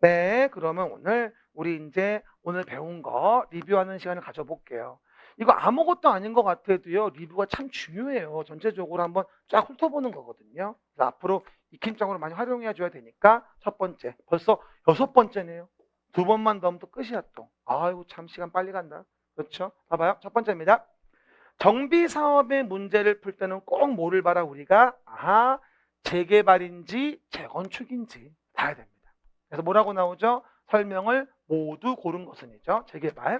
네, 그러면 우리 이제 오늘 배운 거 리뷰하는 시간을 가져볼게요. 이거 아무것도 아닌 것 같아도요, 리뷰가 참 중요해요. 전체적으로 한번 쫙 훑어보는 거거든요. 그래서 앞으로 익힘장으로 많이 활용해 줘야 되니까 첫 번째, 벌써 6번째네요. 2번만 더 하면 또 끝이야 또. 아이고, 참 시간 빨리 간다. 그렇죠? 봐봐요. 첫 번째입니다. 정비 사업의 문제를 풀 때는 꼭 뭐를 봐라 우리가? 재개발인지 재건축인지 봐야 됩니다. 그래서 뭐라고 나오죠? 설명을 모두 고른 것은이죠. 재개발.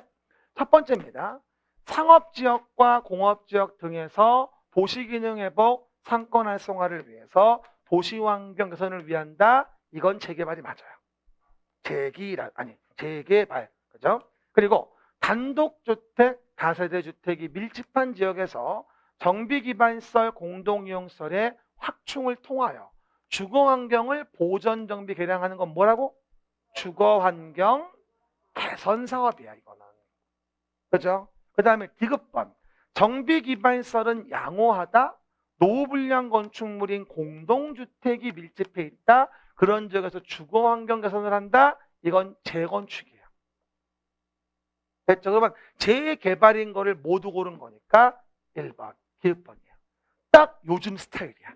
첫 번째입니다. 상업지역과 공업지역 등에서 도시기능 회복, 상권 활성화를 위해서 도시환경 개선을 위한다. 이건 재개발이 맞아요. 재개발. 그죠? 그리고 단독주택, 다세대 주택이 밀집한 지역에서 정비기반시설, 공동이용시설의 확충을 통하여 주거환경을 보전정비 개량하는 건 뭐라고? 주거환경 개선 사업이야, 이거는. 그죠? 그 다음에 디귿번. 정비기반시설은 양호하다. 노후불량 건축물인 공동주택이 밀집해 있다. 그런 지역에서 주거환경 개선을 한다. 이건 재건축이에요. 됐죠? 그러면 재개발인 거를 모두 고른 거니까 1번, 기획번이에요. 딱 요즘 스타일이야.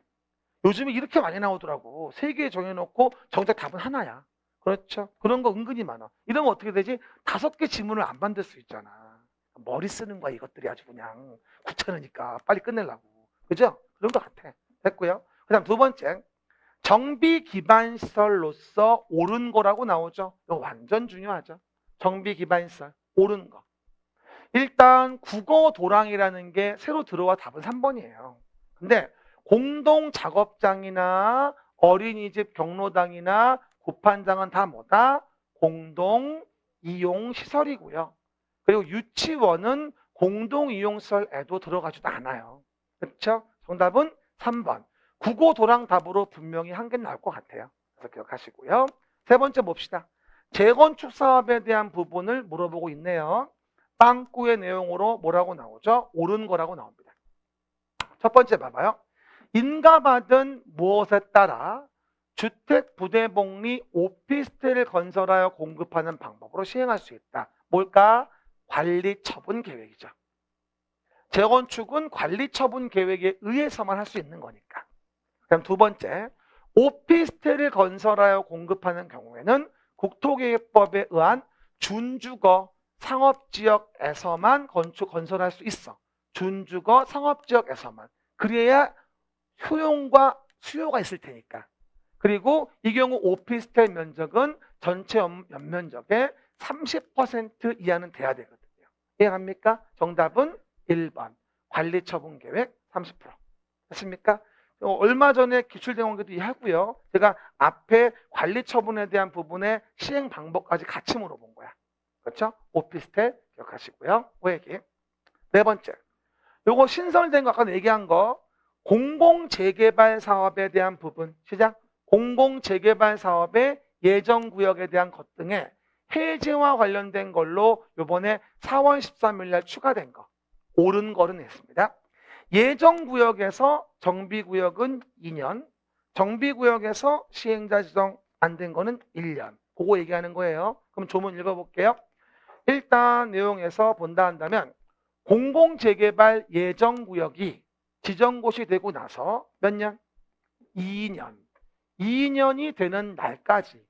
요즘에 이렇게 많이 나오더라고. 3개 정해놓고 정작 답은 하나야. 그렇죠? 그런 거 은근히 많아. 이러면 어떻게 되지? 5개 지문을 안 만들 수 있잖아. 머리 쓰는 거야, 이것들이 아주 그냥. 귀찮으니까 빨리 끝내려고. 그죠? 그런 것 같아. 됐고요. 그 다음 2번째. 정비 기반 시설로서 옳은 거라고 나오죠. 이거 완전 중요하죠. 정비 기반 시설. 옳은 거. 일단 국어 도랑이라는 게 새로 들어와 답은 3번이에요. 근데 공동 작업장이나 어린이집 경로당이나 구판장은 다 뭐다? 공동 이용 시설이고요. 그리고 유치원은 공동 이용 시설에도 들어가지도 않아요. 그렇죠? 정답은 3번. 국어 도랑 답으로 분명히 한 개 나올 것 같아요. 그래서 기억하시고요. 세 번째 봅시다. 재건축 사업에 대한 부분을 물어보고 있네요. 빵꾸의 내용으로 뭐라고 나오죠? 옳은 거라고 나옵니다. 첫 번째 봐봐요. 인가받은 무엇에 따라 주택 부대복리 오피스텔을 건설하여 공급하는 방법으로 시행할 수 있다. 뭘까? 관리처분 계획이죠. 재건축은 관리처분 계획에 의해서만 할 수 있는 거니까. 그럼 두 번째, 오피스텔을 건설하여 공급하는 경우에는 국토계획법에 의한 준주거 상업지역에서만 건설할 수 있어. 준주거 상업지역에서만. 그래야 효용과 수요가 있을 테니까. 그리고 이 경우 오피스텔 면적은 전체 연면적의 30% 이하는 돼야 되거든요. 이해갑니까? 정답은 1번. 관리처분계획 30%. 됐습니까? 얼마 전에 기출대원계도 이해하고요. 제가 앞에 관리처분에 대한 부분의 시행 방법까지 같이 물어본 거야. 그렇죠? 오피스텔 기억하시고요. 오얘기. 네 번째. 요거 신설된 거 아까 얘기한 거 공공재개발 사업에 대한 부분. 시작. 공공재개발 사업의 예정구역에 대한 것 등의 해제와 관련된 걸로 요번에 4월 13일 날 추가된 거. 옳은 거는 했습니다. 예정구역에서 정비구역은 2년, 정비구역에서 시행자 지정 안 된 거는 1년. 그거 얘기하는 거예요. 그럼 조문 읽어볼게요. 일단 내용에서 본다 한다면 공공재개발 예정구역이 지정고시 되고 나서 몇 년? 2년. 2년이 되는 날까지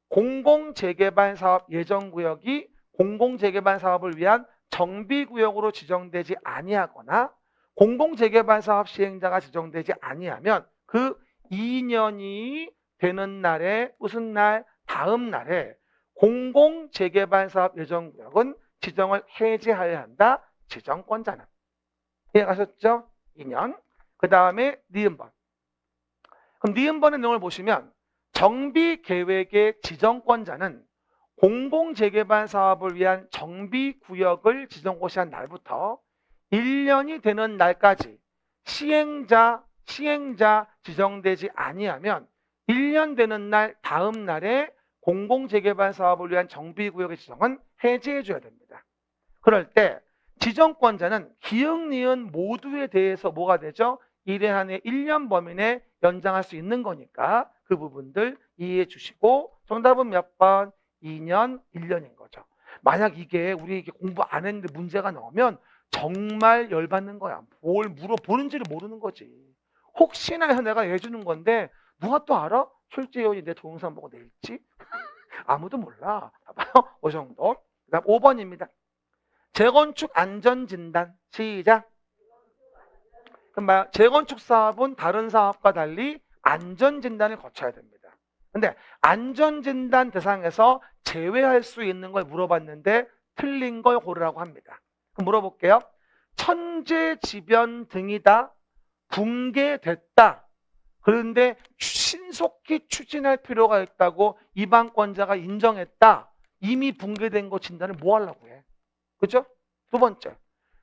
공공재개발 사업 예정구역이 공공재개발 사업을 위한 정비구역으로 지정되지 아니하거나 공공재개발 사업 시행자가 지정되지 아니하면 그 2년이 되는 날에 무슨 날? 다음 날에 공공재개발 사업 예정구역은 지정을 해제하여야 한다. 지정권자는. 이해가셨죠? 2년. 그 다음에 니은번. 그럼 니은번의 내용을 보시면 정비계획의 지정권자는 공공재개발 사업을 위한 정비구역을 지정고시한 날부터 1년이 되는 날까지 시행자 지정되지 아니하면 1년 되는 날 다음 날에 공공재개발 사업을 위한 정비구역의 지정은 해제해 줘야 됩니다. 그럴 때 지정권자는 기흥, 니은 모두에 대해서 뭐가 되죠? 1회 한해 1년 범위 내 연장할 수 있는 거니까 그 부분들 이해해 주시고 정답은 몇 번? 2년, 1년인 거죠. 만약 이게 우리 이게 공부 안 했는데 문제가 나오면 정말 열받는 거야. 뭘 물어보는지를 모르는 거지. 혹시나 해서 내가 내주는 건데 누가 또 알아? 출제위원이 내 동영상 보고 낼지? 아무도 몰라. 봐봐요. 그 정도. 그 다음 5번입니다. 재건축 안전진단. 시작. 그럼 재건축 사업은 다른 사업과 달리 안전진단을 거쳐야 됩니다. 근데 안전진단 대상에서 제외할 수 있는 걸 물어봤는데 틀린 걸 고르라고 합니다. 그럼 물어볼게요. 천재지변 등이다. 붕괴됐다. 그런데 신속히 추진할 필요가 있다고 입안권자가 인정했다. 이미 붕괴된 거 진단을 뭐 하려고 해? 그죠? 두 번째.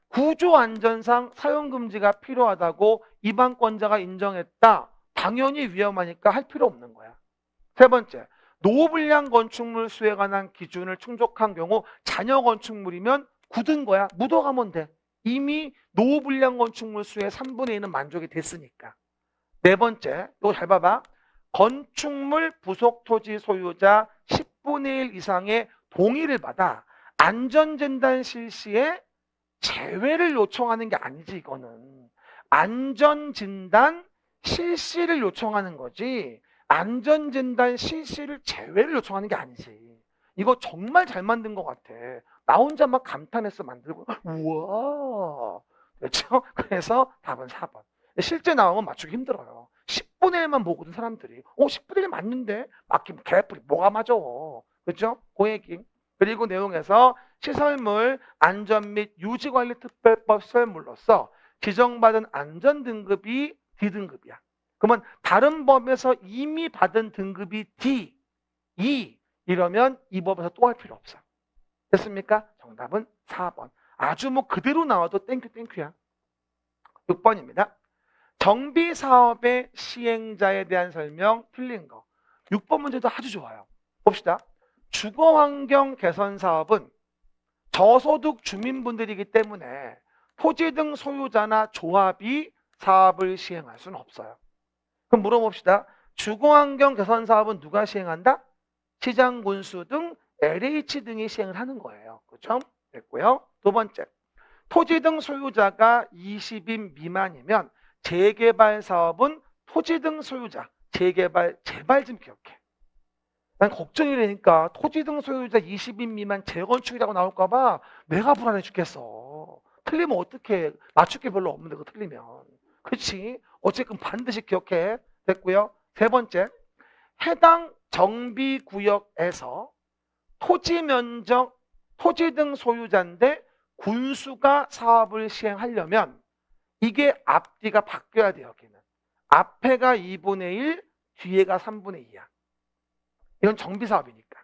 구조안전상 사용금지가 필요하다고 입안권자가 인정했다. 당연히 위험하니까 할 필요 없는 거야. 세 번째. 노후불량 건축물 수에 관한 기준을 충족한 경우 잔여 건축물이면 굳은 거야. 묻어가면 돼. 이미 노후불량 건축물 수의 3분의 1은 만족이 됐으니까. 네 번째, 이거 잘 봐봐. 건축물 부속 토지 소유자 10분의 1 이상의 동의를 받아 안전진단 실시에 제외를 요청하는 게 아니지, 이거는. 안전진단 실시를 요청하는 거지. 안전진단 실시를 제외를 요청하는 게 아니지. 이거 정말 잘 만든 것 같아. 나 혼자 막 감탄해서 만들고, 우와. 그렇죠? 그래서 답은 4번. 실제 나오면 맞추기 힘들어요. 10분의 1만 보거든, 사람들이. 10분의 1 맞는데? 맞기면 개뿔이 뭐가 맞아. 그렇죠? 그 얘기. 그리고 내용에서 시설물 안전 및 유지관리특별법 시설물로서 지정받은 안전등급이 D등급이야. 그러면 다른 법에서 이미 받은 등급이 D, E 이러면 이 법에서 또 할 필요 없어. 됐습니까? 정답은 4번. 아주 뭐 그대로 나와도 땡큐야. 6번입니다. 정비사업의 시행자에 대한 설명 틀린 거. 6번 문제도 아주 좋아요. 봅시다. 주거환경 개선 사업은 저소득 주민분들이기 때문에 토지 등 소유자나 조합이 사업을 시행할 수는 없어요. 그럼 물어봅시다. 주거환경 개선 사업은 누가 시행한다? 시장 군수 등 LH 등이 시행을 하는 거예요. 그렇죠? 됐고요. 두 번째. 토지 등 소유자가 20인 미만이면 재개발 사업은 토지 등 소유자, 재개발, 제발 좀 기억해. 난 걱정이 되니까 토지 등 소유자 20인 미만 재건축이라고 나올까봐 내가 불안해 죽겠어. 틀리면 어떡해. 맞출 게 별로 없는데 그거 틀리면. 그렇지? 어쨌든 반드시 기억해. 됐고요. 세 번째. 해당 정비구역에서 토지 면적, 토지 등 소유자인데 군수가 사업을 시행하려면 이게 앞뒤가 바뀌어야 돼요. 여기는. 앞에가 2분의 1, 뒤에가 3분의 2야. 이건 정비사업이니까.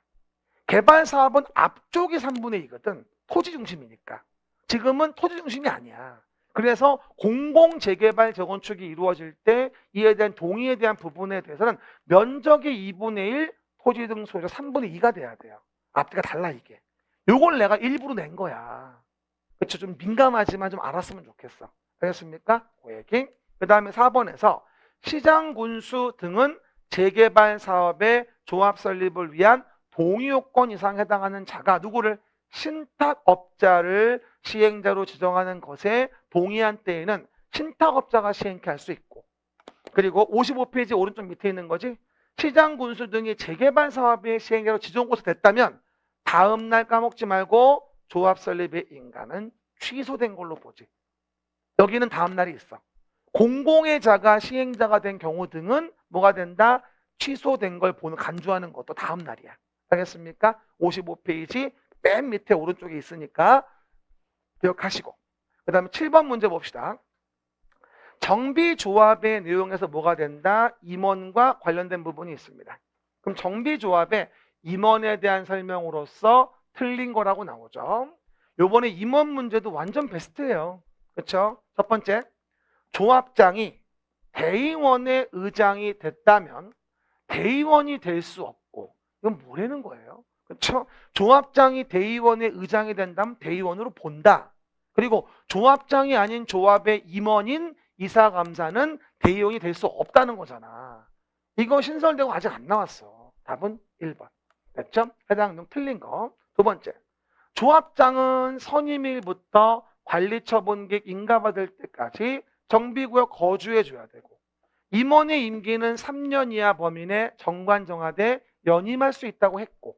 개발사업은 앞쪽이 3분의 2거든. 토지 중심이니까. 지금은 토지 중심이 아니야. 그래서 공공재개발 재건축이 이루어질 때 이에 대한 동의에 대한 부분에 대해서는 면적의 2분의 1, 토지 등 소유자 3분의 2가 돼야 돼요. 앞뒤가 달라 이게. 요걸 내가 일부러 낸 거야. 그렇죠? 좀 민감하지만 좀 알았으면 좋겠어. 알겠습니까? 그 얘기. 그 다음에 4번에서 시장 군수 등은 재개발 사업의 조합 설립을 위한 동의 요건 이상 해당하는 자가 누구를 신탁업자를 시행자로 지정하는 것에 동의한 때에는 신탁업자가 시행케 할 수 있고, 그리고 55페이지 오른쪽 밑에 있는 거지. 시장 군수 등이 재개발 사업의 시행자로 지정고서 됐다면 다음 날 까먹지 말고 조합 설립의 인가는 취소된 걸로 보지. 여기는 다음 날이 있어. 공공의 자가 시행자가 된 경우 등은 뭐가 된다? 취소된 걸 보는 간주하는 것도 다음 날이야. 알겠습니까? 55페이지 맨 밑에 오른쪽에 있으니까 기억하시고. 그 다음에 7번 문제 봅시다. 정비조합의 내용에서 뭐가 된다? 임원과 관련된 부분이 있습니다. 그럼 정비조합의 임원에 대한 설명으로서 틀린 거라고 나오죠. 요번에 임원 문제도 완전 베스트예요. 그렇죠? 첫 번째, 조합장이 대의원의 의장이 됐다면 대의원이 될 수 없고, 이건 뭐라는 거예요? 그렇죠? 조합장이 대의원의 의장이 된다면 대의원으로 본다. 그리고 조합장이 아닌 조합의 임원인 이사감사는 대의원이 될 수 없다는 거잖아. 이거 신설되고 아직 안 나왔어. 답은 1번. 됐죠? 해당 등 틀린 거. 두 번째. 조합장은 선임일부터 관리처분객 인가받을 때까지 정비구역 거주해줘야 되고 임원의 임기는 3년 이하 범인의 정관 정하되 연임할 수 있다고 했고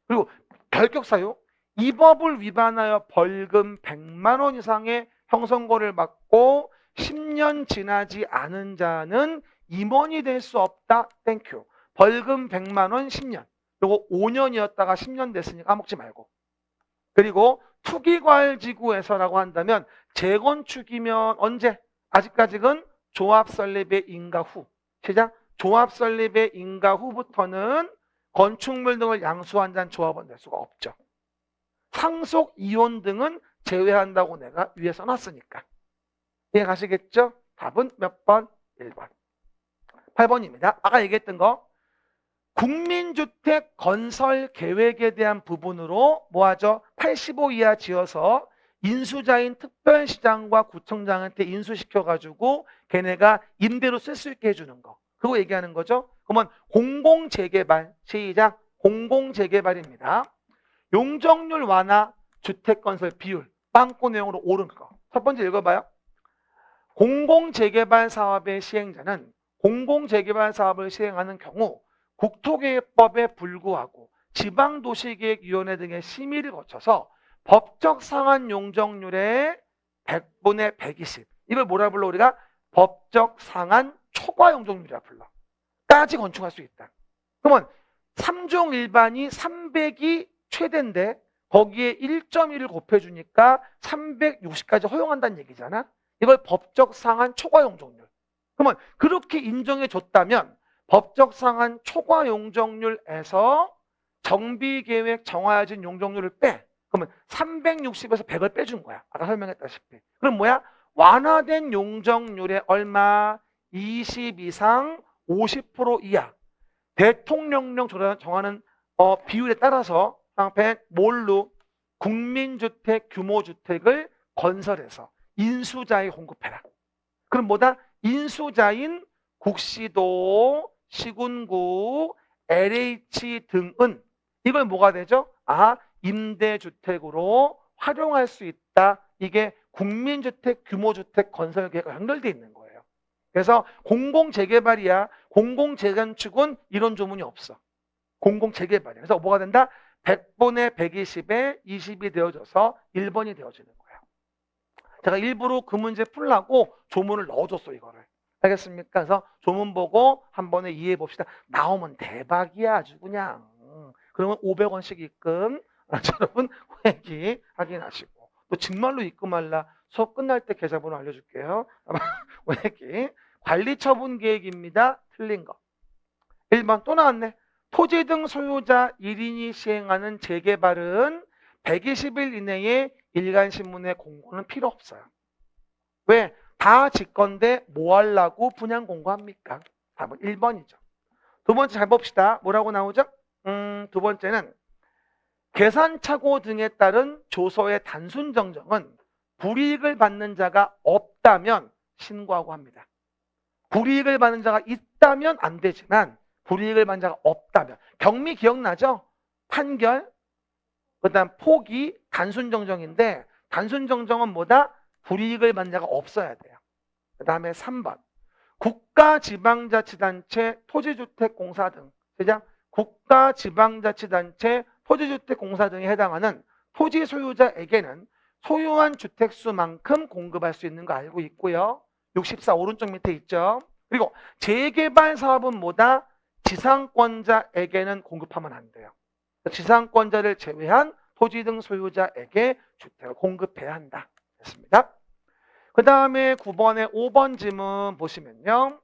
그리고 결격사유 이 법을 위반하여 벌금 100만 원 이상의 형성고를 받고 10년 지나지 않은 자는 임원이 될 수 없다. 땡큐. 벌금 100만 원 10년. 요거 5년이었다가 10년 됐으니까 까먹지 말고. 그리고 투기과열지구에서라고 한다면 재건축이면 언제? 아직까지는 조합 설립의 인가 후. 시작. 조합 설립의 인가 후부터는 건축물 등을 양수한 자는 조합원 될 수가 없죠. 상속 이혼 등은 제외한다고 내가 위에 써놨으니까. 이해 가시겠죠? 답은 몇 번? 1번. 8번입니다. 아까 얘기했던 거. 국민주택 건설 계획에 대한 부분으로 뭐하죠? 85 이하 지어서 인수자인 특별시장과 구청장한테 인수시켜가지고 걔네가 임대로 쓸 수 있게 해주는 거. 그거 얘기하는 거죠. 그러면 공공재개발, 시작. 공공재개발입니다. 용적률 완화, 주택건설 비율, 빵꾸 내용으로 옳은 거. 첫 번째 읽어봐요. 공공재개발 사업의 시행자는 공공재개발 사업을 시행하는 경우 국토계획법에 불구하고 지방도시계획위원회 등의 심의를 거쳐서 법적 상한 용적률의 100분의 120. 이걸 뭐라 불러 우리가? 법적 상한 초과 용적률이라 불러. 까지 건축할 수 있다. 그러면 3종 일반이 300이 최대인데 거기에 1.1을 곱해주니까 360까지 허용한다는 얘기잖아. 이걸 법적 상한 초과 용적률. 그러면 그렇게 인정해 줬다면 법적 상한 초과 용적률에서 정비계획 정하여진 용적률을 빼. 그러면 360에서 100을 빼준 거야. 아까 설명했다시피. 그럼 뭐야? 완화된 용적률의 얼마? 20 이상 50% 이하. 대통령령 정하는 비율에 따라서 앞에 뭘로? 국민주택 규모주택을 건설해서 인수자에 공급해라. 그럼 뭐다? 인수자인 국시도, 시군구, LH 등은 이걸 뭐가 되죠? 임대주택으로 활용할 수 있다. 이게 국민주택 규모주택 건설계획과 연결되어 있는 거예요. 그래서 공공재개발이야. 공공재건축은 이런 조문이 없어. 공공재개발이야. 그래서 뭐가 된다? 100분의 120에 20이 되어져서 1번이 되어지는 거예요. 제가 일부러 그 문제 풀라고 조문을 넣어줬어, 이거를. 알겠습니까? 그래서 조문 보고 한 번에 이해해 봅시다. 나오면 대박이야, 아주 그냥. 그러면 500원씩 입금. 여러분, 회기 확인하시고. 또 정말로 입금할라. 수업 끝날 때 계좌번호 알려줄게요. 회기. 관리처분 계획입니다. 틀린 거. 1번 또 나왔네. 토지 등 소유자 1인이 시행하는 재개발은 120일 이내에 일간신문에 공고는 필요 없어요. 왜? 다 짓건데 뭐 하려고 분양 공고합니까? 답은 1번이죠. 두 번째 잘 봅시다. 뭐라고 나오죠? 두 번째는 계산착오 등에 따른 조서의 단순 정정은 불이익을 받는 자가 없다면 신고하고 합니다. 불이익을 받는 자가 있다면 안 되지만 불이익을 받는 자가 없다면 경미 기억나죠? 판결, 그다음 포기, 단순 정정인데 단순 정정은 뭐다? 불이익을 받는 자가 없어야 돼요. 그 다음에 3번 국가지방자치단체 토지주택공사 등 그죠? 국가지방자치단체 토지주택공사 등에 해당하는 토지 소유자에게는 소유한 주택수만큼 공급할 수 있는 거 알고 있고요. 64 오른쪽 밑에 있죠. 그리고 재개발 사업은 뭐다? 지상권자에게는 공급하면 안 돼요. 지상권자를 제외한 토지 등 소유자에게 주택을 공급해야 한다. 됐습니다. 그 다음에 9번에 5번 지문 보시면요.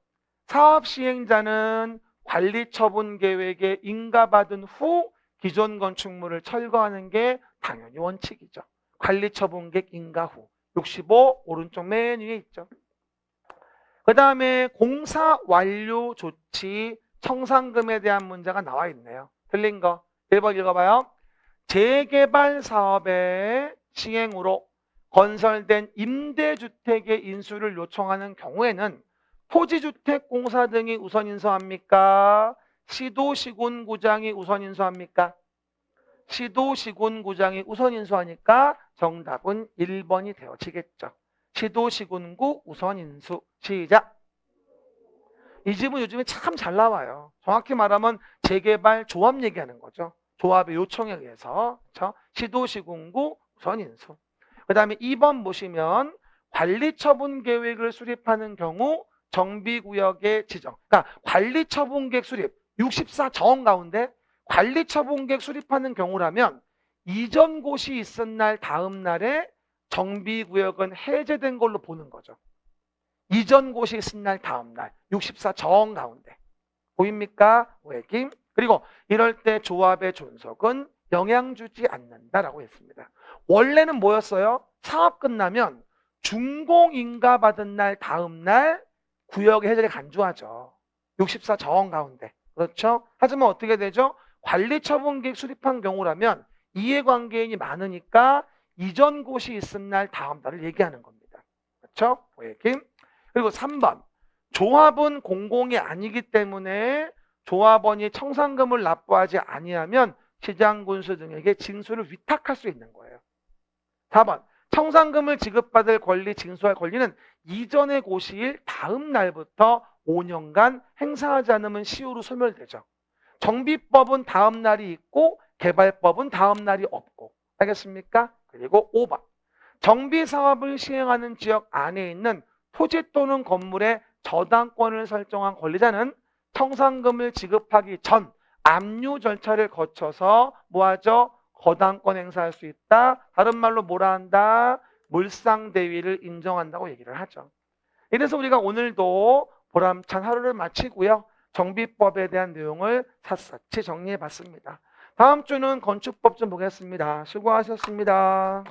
사업 시행자는 관리처분 계획에 인가받은 후 기존 건축물을 철거하는 게 당연히 원칙이죠. 관리처분 계획 인가 후. 65 오른쪽 맨 위에 있죠. 그 다음에 공사 완료 조치 청산금에 대한 문제가 나와 있네요. 틀린 거 1번 읽어봐요. 재개발 사업의 시행으로 건설된 임대주택의 인수를 요청하는 경우에는 토지주택공사 등이 우선 인수합니까? 시도시군구장이 우선 인수합니까? 시도시군구장이 우선 인수하니까 정답은 1번이 되어지겠죠. 시도시군구 우선 인수. 시작. 이 집은 요즘에 참 잘 나와요. 정확히 말하면 재개발 조합 얘기하는 거죠. 조합의 요청에 의해서. 그렇죠? 시도시군구 우선 인수. 그 다음에 2번 보시면 관리처분 계획을 수립하는 경우 정비구역의 지정. 그러니까 관리처분 계획 수립 64정 가운데 관리처분 계획 수립하는 경우라면 이전 고시 있은 날 다음 날에 정비구역은 해제된 걸로 보는 거죠. 이전 고시 있은 날 다음 날 64정 가운데 보입니까? 오해김. 그리고 이럴 때 조합의 존속은 영향 주지 않는다라고 했습니다. 원래는 뭐였어요? 사업 끝나면 준공인가 받은 날 다음 날 구역의 해제를 간주하죠. 64정 가운데. 그렇죠? 하지만 어떻게 되죠? 관리처분계획 수립한 경우라면 이해관계인이 많으니까 이전 고시 있은 날 다음 날을 얘기하는 겁니다. 그렇죠? 오해김. 그리고 3번. 조합은 공공이 아니기 때문에 조합원이 청산금을 납부하지 아니하면 시장군수 등에게 징수를 위탁할 수 있는 거예요. 4번. 청산금을 지급받을 권리, 징수할 권리는 이전의 고시일 다음 날부터 5년간 행사하지 않으면 시효로 소멸되죠. 정비법은 다음 날이 있고 개발법은 다음 날이 없고. 알겠습니까? 그리고 5번. 정비사업을 시행하는 지역 안에 있는 토지 또는 건물의 저당권을 설정한 권리자는 청산금을 지급하기 전 압류 절차를 거쳐서 뭐하죠? 거당권 행사할 수 있다. 다른 말로 뭐라 한다? 물상대위를 인정한다고 얘기를 하죠. 이래서 우리가 오늘도 보람찬 하루를 마치고요. 정비법에 대한 내용을 샅샅이 정리해 봤습니다. 다음 주는 건축법 좀 보겠습니다. 수고하셨습니다.